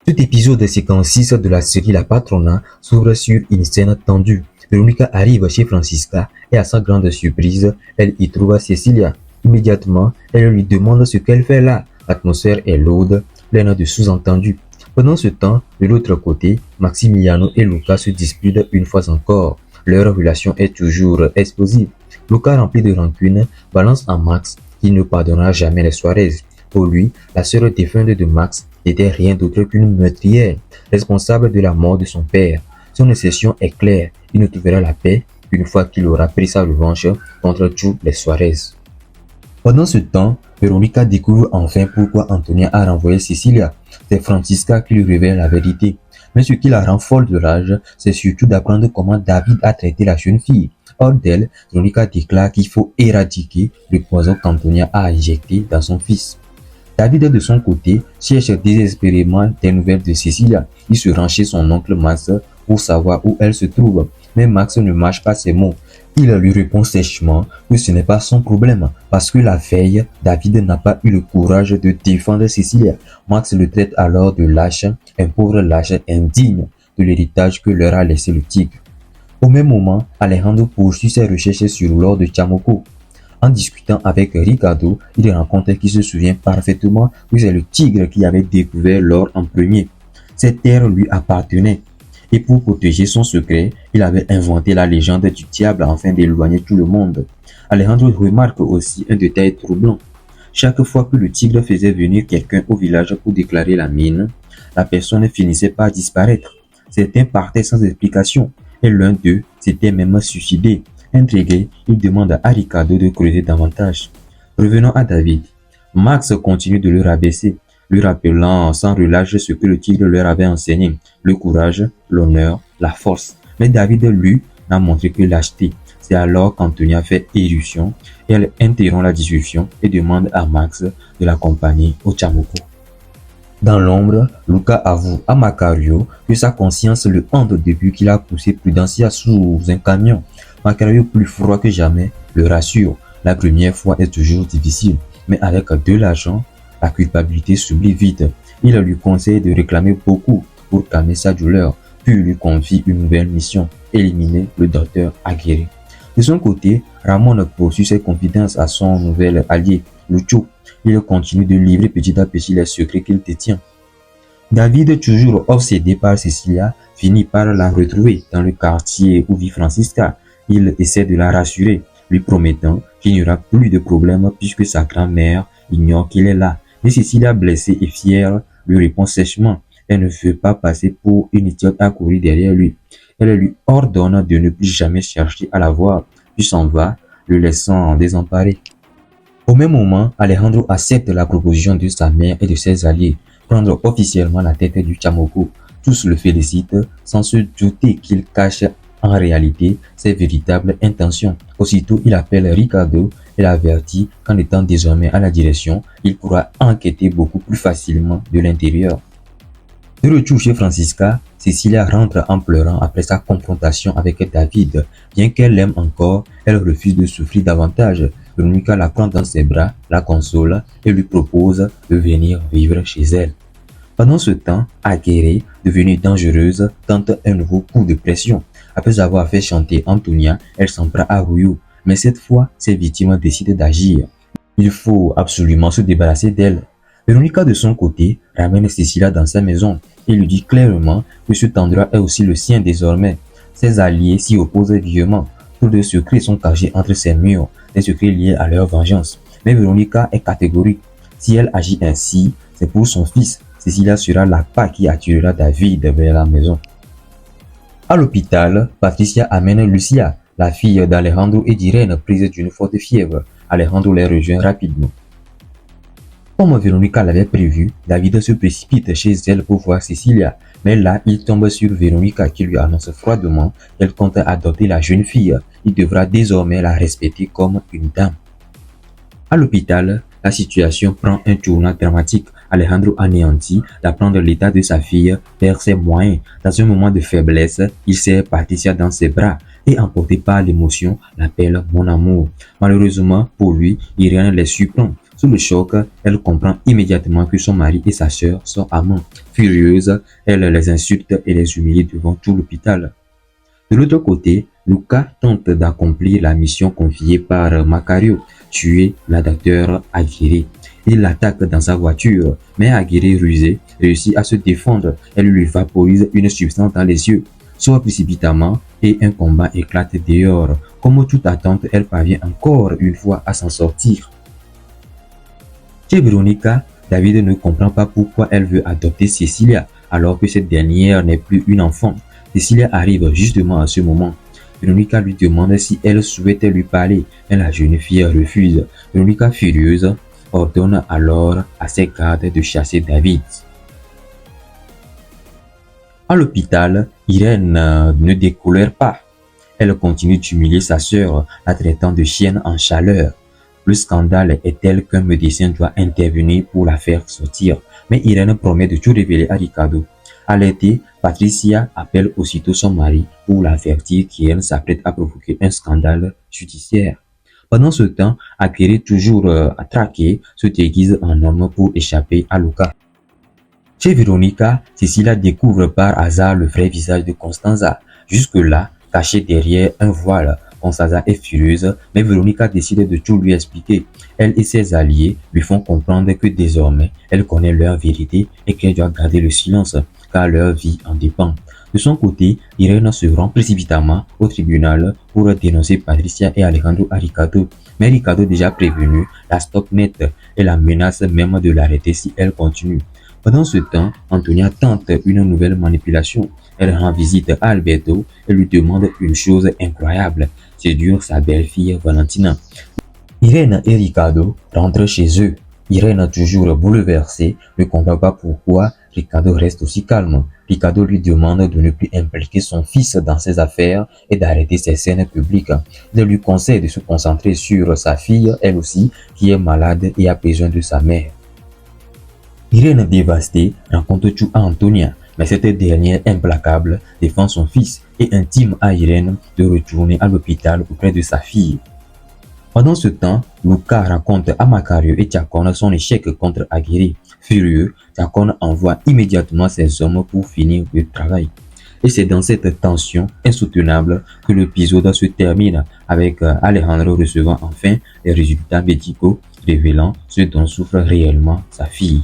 Tout épisode séquence 6 de la série La Patrona s'ouvre sur une scène tendue. Véronica arrive chez Francisca et à sa grande surprise, elle y trouve Cecilia. Immédiatement, elle lui demande ce qu'elle fait là. L'atmosphère est lourde, pleine de sous-entendus. Pendant ce temps, de l'autre côté, Maximiliano et Luca se disputent une fois encore. Leur relation est toujours explosive. Luca, rempli de rancune, balance à Max qu'il ne pardonnera jamais les Suarez. Pour lui, la sœur défunte de Max n'était rien d'autre qu'une meurtrière, responsable de la mort de son père. Son obsession est claire, il ne trouvera la paix une fois qu'il aura pris sa revanche contre tous les Suarez. Pendant ce temps, Veronica découvre enfin pourquoi Antonia a renvoyé Cecilia. C'est Francisca qui lui révèle la vérité. Mais ce qui la rend folle de rage, c'est surtout d'apprendre comment David a traité la jeune fille. Hors d'elle, Veronica déclare qu'il faut éradiquer le poison qu'Antonia a injecté dans son fils. David, de son côté, cherche désespérément des nouvelles de Cecilia. Il se rend chez son oncle Max pour savoir où elle se trouve. Mais Max ne mâche pas ses mots. Il lui répond sèchement que ce n'est pas son problème, parce que la veille, David n'a pas eu le courage de défendre Cecilia. Max le traite alors de lâche, un pauvre lâche indigne de l'héritage que leur a laissé le tigre. Au même moment, Alejandro poursuit ses recherches sur l'or de Chamoco. En discutant avec Ricardo, il rencontre qu'il se souvient parfaitement que c'est le tigre qui avait découvert l'or en premier. Cette terre lui appartenait. Et pour protéger son secret, il avait inventé la légende du diable afin d'éloigner tout le monde. Alejandro remarque aussi un détail troublant. Chaque fois que le tigre faisait venir quelqu'un au village pour déclarer la mine, la personne finissait par disparaître. Certains partaient sans explication et l'un d'eux s'était même suicidé. Intrigué, il demande à Ricardo de creuser davantage. Revenons à David. Max continue de le rabaisser, lui rappelant sans relâche ce que le tigre leur avait enseigné, le courage, l'honneur, la force. Mais David, lui, n'a montré que lâcheté. C'est alors qu'Antonia fait éruption et elle interrompt la discussion et demande à Max de l'accompagner au Chamoco. Dans l'ombre, Luca avoue à Macario que sa conscience le hante depuis qu'il a poussé Prudencia sous un camion. Macario, plus froid que jamais, le rassure. La première fois est toujours difficile, mais avec de l'argent, la culpabilité s'oublie vite. Il lui conseille de réclamer beaucoup pour calmer sa douleur, puis lui confie une nouvelle mission, éliminer le docteur Aguirre. De son côté, Ramon poursuit ses confidences à son nouvel allié, Lucho. Il continue de livrer petit à petit les secrets qu'il détient. David, toujours obsédé par Cecilia, finit par la retrouver dans le quartier où vit Francisca. Il essaie de la rassurer, lui promettant qu'il n'y aura plus de problème puisque sa grand-mère ignore qu'il est là. Mais Cecilia, blessée et fière, lui répond sèchement. Elle ne veut pas passer pour une idiote à courir derrière lui. Elle lui ordonne de ne plus jamais chercher à la voir, puis s'en va, le laissant désemparé. Au même moment, Alejandro accepte la proposition de sa mère et de ses alliés, prendre officiellement la tête du Chamoco. Tous le félicitent, sans se douter qu'il cache en réalité ses véritables intentions. Aussitôt, il appelle Ricardo et l'avertit qu'en étant désormais à la direction, il pourra enquêter beaucoup plus facilement de l'intérieur. De retour chez Francisca, Cecilia rentre en pleurant après sa confrontation avec David. Bien qu'elle l'aime encore, elle refuse de souffrir davantage. Veronica la prend dans ses bras, la console et lui propose de venir vivre chez elle. Pendant ce temps, Aguirre, devenue dangereuse, tente un nouveau coup de pression. Après avoir fait chanter Antonia, elle s'en prend à Ruyo. Mais cette fois, ses victimes décident d'agir. Il faut absolument se débarrasser d'elle. Veronica, de son côté, ramène Cecilia dans sa maison et lui dit clairement que cet endroit est aussi le sien désormais. Ses alliés s'y opposent vivement. Tous les secrets sont cachés entre ces murs, des secrets liés à leur vengeance. Mais Veronica est catégorique. Si elle agit ainsi, c'est pour son fils. Cecilia sera la part qui attirera David vers la maison. À l'hôpital, Patricia amène Lucia, la fille d'Alejandro et d'Irène, prise d'une forte fièvre. Alejandro les rejoint rapidement. Comme Veronica l'avait prévu, David se précipite chez elle pour voir Cecilia. Mais là, il tombe sur Veronica qui lui annonce froidement qu'elle compte adopter la jeune fille. Il devra désormais la respecter comme une dame. À l'hôpital, la situation prend un tournant dramatique. Alejandro, anéanti d'apprendre l'état de sa fille, perd ses moyens. Dans un moment de faiblesse, il serre Patricia dans ses bras et, emporté par l'émotion, l'appelle mon amour. Malheureusement pour lui, Irène les surprend. Sous le choc, elle comprend immédiatement que son mari et sa sœur sont amants. Furieuse, elle les insulte et les humilie devant tout l'hôpital. De l'autre côté, Luca tente d'accomplir la mission confiée par Macario, tuer la docteure Aguirre. Il l'attaque dans sa voiture, mais Aguirre, rusée, réussit à se défendre. Elle lui vaporise une substance dans les yeux, sort précipitamment et un combat éclate dehors. Comme toute attente, elle parvient encore une fois à s'en sortir. Chez Veronica, David ne comprend pas pourquoi elle veut adopter Cecilia, alors que cette dernière n'est plus une enfant. Cecilia arrive justement à ce moment. Veronica lui demande si elle souhaite lui parler, mais la jeune fille refuse. Veronica, furieuse, ordonne alors à ses gardes de chasser David. À l'hôpital, Irène ne décolère pas. Elle continue d'humilier sa sœur, la traitant de chienne en chaleur. Le scandale est tel qu'un médecin doit intervenir pour la faire sortir, mais Irène promet de tout révéler à Ricardo. Alertée, Patricia appelle aussitôt son mari pour l'avertir qu'Irène s'apprête à provoquer un scandale judiciaire. Pendant ce temps, Aguirre, toujours traqué, se déguise en homme pour échapper à Luca. Chez Veronica, Cecilia découvre par hasard le vrai visage de Constanza. Jusque-là, cachée derrière un voile, Constanza est furieuse, mais Veronica décide de tout lui expliquer. Elle et ses alliés lui font comprendre que désormais, elle connaît leur vérité et qu'elle doit garder le silence, car leur vie en dépend. De son côté, Irène se rend précipitamment au tribunal pour dénoncer Patricia et Alejandro à Ricardo. Mais Ricardo, déjà prévenu, la stoppe net et la menace même de l'arrêter si elle continue. Pendant ce temps, Antonia tente une nouvelle manipulation. Elle rend visite à Alberto et lui demande une chose incroyable, séduire sa belle-fille Valentina. Irène et Ricardo rentrent chez eux. Irène, toujours bouleversée, ne comprend pas pourquoi Ricardo reste aussi calme. Ricardo lui demande de ne plus impliquer son fils dans ses affaires et d'arrêter ses scènes publiques. Il lui conseille de se concentrer sur sa fille, elle aussi, qui est malade et a besoin de sa mère. Irène, dévastée, raconte tout à Antonia, mais cette dernière, implacable, défend son fils et intime à Irène de retourner à l'hôpital auprès de sa fille. Pendant ce temps, Luca raconte à Macario et Tiacone son échec contre Aguirre. Furieux, Tiacone envoie immédiatement ses hommes pour finir le travail. Et c'est dans cette tension insoutenable que l'épisode se termine avec Alejandro recevant enfin les résultats médicaux révélant ce dont souffre réellement sa fille.